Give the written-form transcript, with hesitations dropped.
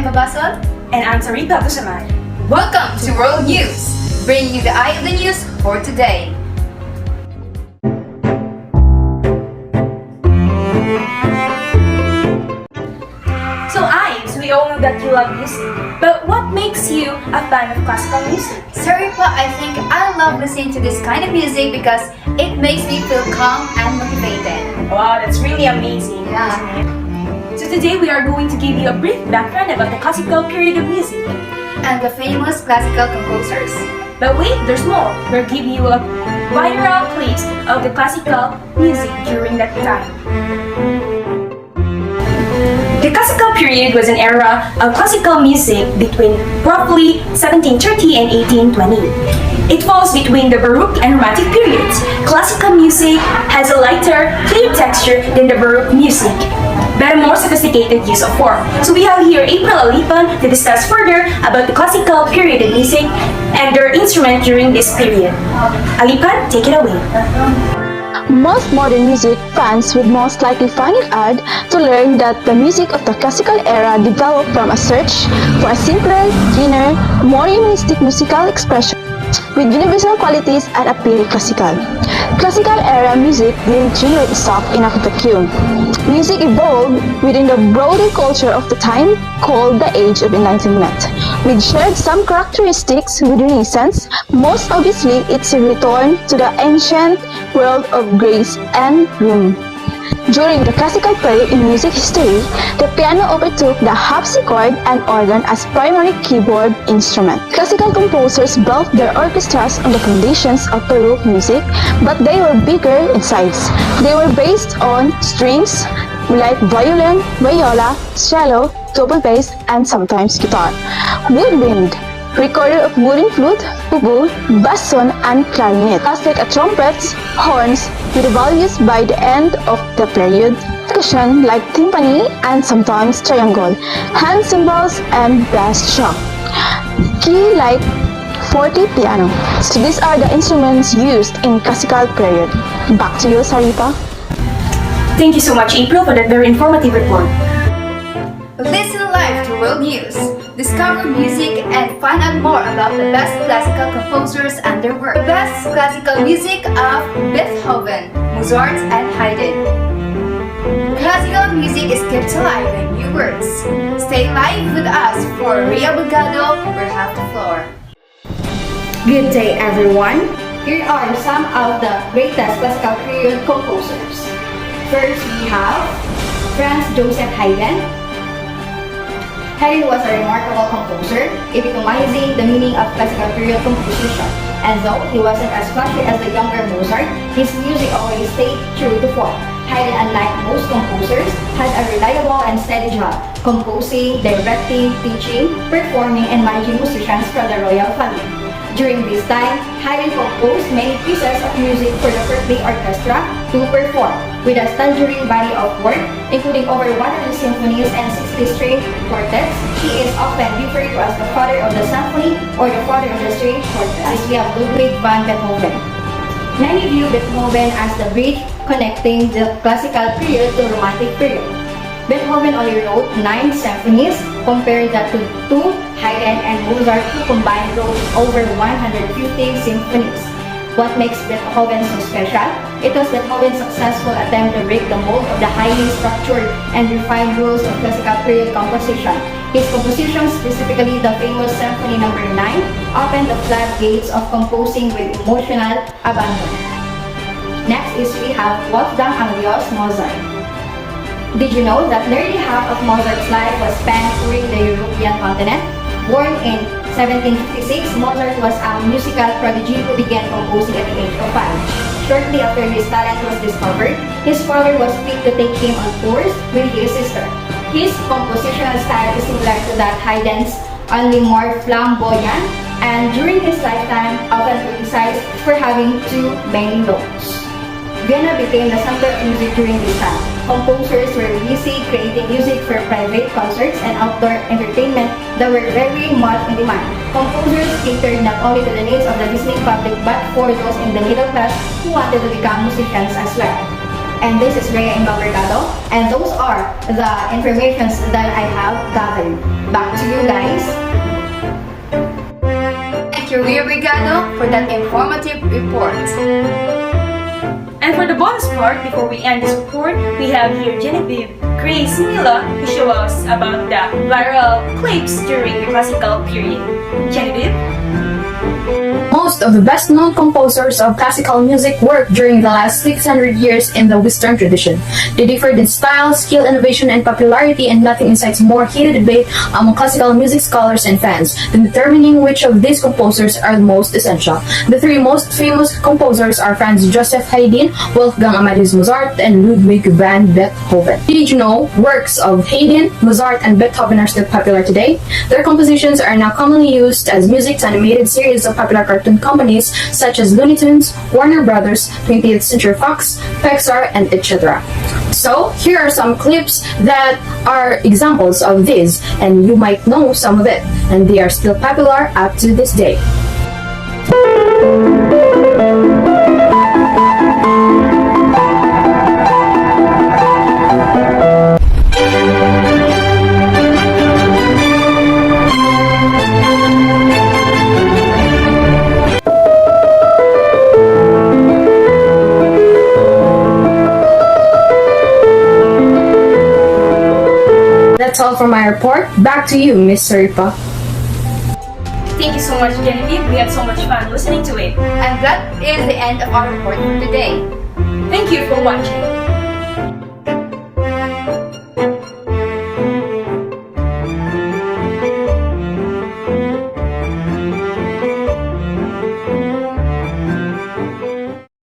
BABASOL. And I'm Saripa ABDUSAMAD. Welcome to World News, bringing you the eye of the news for today. So Ives, we all know that you love music, but what makes you a fan of classical music? Saripa, I think I love listening to this kind of music because it makes me feel calm and motivated. Wow, that's really amazing. Yeah. Isn't it? So today we are going to give you a brief background about the classical period of music. And the famous classical composers. But wait, there's more. We'll give you a viral clips of the classical music during that time. The classical period was an era of classical music between roughly 1730 and 1820. It falls between the Baroque and Romantic periods. Classical music has a lighter, clear texture than the Baroque music, but a more sophisticated use of form. So we have here April ALIPAN to discuss further about the classical period of music and their instrument during this period. ALIPAN, take it away. Most modern music fans would most likely find it odd to learn that the music of the classical era developed from a search for a simpler, cleaner, more humanistic musical expression with universal qualities and appeal classical. Classical era music didn't generate itself in a vacuum. Music evolved within the broader culture of the time called the Age of Enlightenment, which shared some characteristics with Renaissance. Most obviously, it's a return to the ancient world of Greece and Rome. During the classical period in music history, the piano overtook the harpsichord and organ as primary keyboard instrument. Classical composers built their orchestras on the foundations of Baroque music, but they were bigger in size. They were based on strings like violin, viola, cello, double bass, and sometimes guitar. Woodwind, recorder of wooden flute, oboe, bassoon, and clarinet, as like trumpets, horns, with values by the end of the period, percussion like timpani and sometimes triangle, hand cymbals, and brass drum, key like forte piano. So these are the instruments used in classical period. Back to you, Saripa. Thank you so much, April, for that very informative report. Listen live to World News. Discover music and find out more about the best classical composers and their work. The best classical music of Beethoven, Mozart, and Haydn. Classical music is kept alive in new words. Stay live with us for RHEA BERGADO, we have the floor. Good day, everyone. Here are some of the greatest classical period composers. First, we have Franz Joseph Haydn. Haydn was a remarkable composer, epitomizing the meaning of classical period composition. And though he wasn't as flashy as the younger Mozart, his music always stayed true to form. Haydn, unlike most composers, had a reliable and steady job, composing, directing, teaching, performing, and managing musicians from the royal family. During this time, Haydn composed many pieces of music for the birthday orchestra to perform, with a staggering body of work, including over 100 symphonies and 60 string quartets. He is often referred to as the father of the symphony or the father of the string quartet, as we have Ludwig van Beethoven. Many view Beethoven as the bridge connecting the classical period to Romantic period. Beethoven only wrote 9 symphonies, compared that to 2 Haydn and Mozart, who combined wrote over 150 symphonies. What makes Beethoven so special? It was Beethoven's successful attempt to break the mold of the highly structured and refined rules of classical period composition. His compositions, specifically the famous Symphony No. 9, opened the floodgates of composing with emotional abandon. Next is we have Wolfgang Amadeus Mozart. Did you know that nearly half of Mozart's life was spent touring the European continent? Born in 1756, Mozart was a musical prodigy who began composing at the age of 5. Shortly after his talent was discovered, his father was picked to take him on tours with his sister. His compositional style is similar to that Haydn's, only more flamboyant, and during his lifetime, often criticized for having too many notes. Vienna became the center of music during this time. Composers were busy creating music for private concerts and outdoor entertainment that were very much in demand. Composers catered not only to the needs of the listening public but for those in the middle class who wanted to become musicians as well. And this is RHEA and BERGADO. And those are the informations that I have gathered. Back to you guys. Thank you, BERGADO, for that informative report. And for the bonus part, before we end this report, we have here Genevieve, Grace, MILA, who show us about the viral clips during the classical period. Genevieve? Most of the best-known composers of classical music worked during the last 600 years in the Western tradition. They differed in style, skill, innovation, and popularity, and nothing incites more heated debate among classical music scholars and fans than determining which of these composers are the most essential. The three most famous composers are Franz Joseph Haydn, Wolfgang Amadeus Mozart, and Ludwig van Beethoven. Did you know works of Haydn, Mozart, and Beethoven are still popular today? Their compositions are now commonly used as music to animated series of popular cartoon companies such as Looney Tunes, Warner Brothers, 20th Century Fox, Pixar, and etc. So, here are some clips that are examples of this, and you might know some of it, and they are still popular up to this day. That's all for my report. Back to you, Miss Saripa. Thank you so much, Genevieve. We had so much fun listening to it. And that is the end of our report for today. Thank you for watching.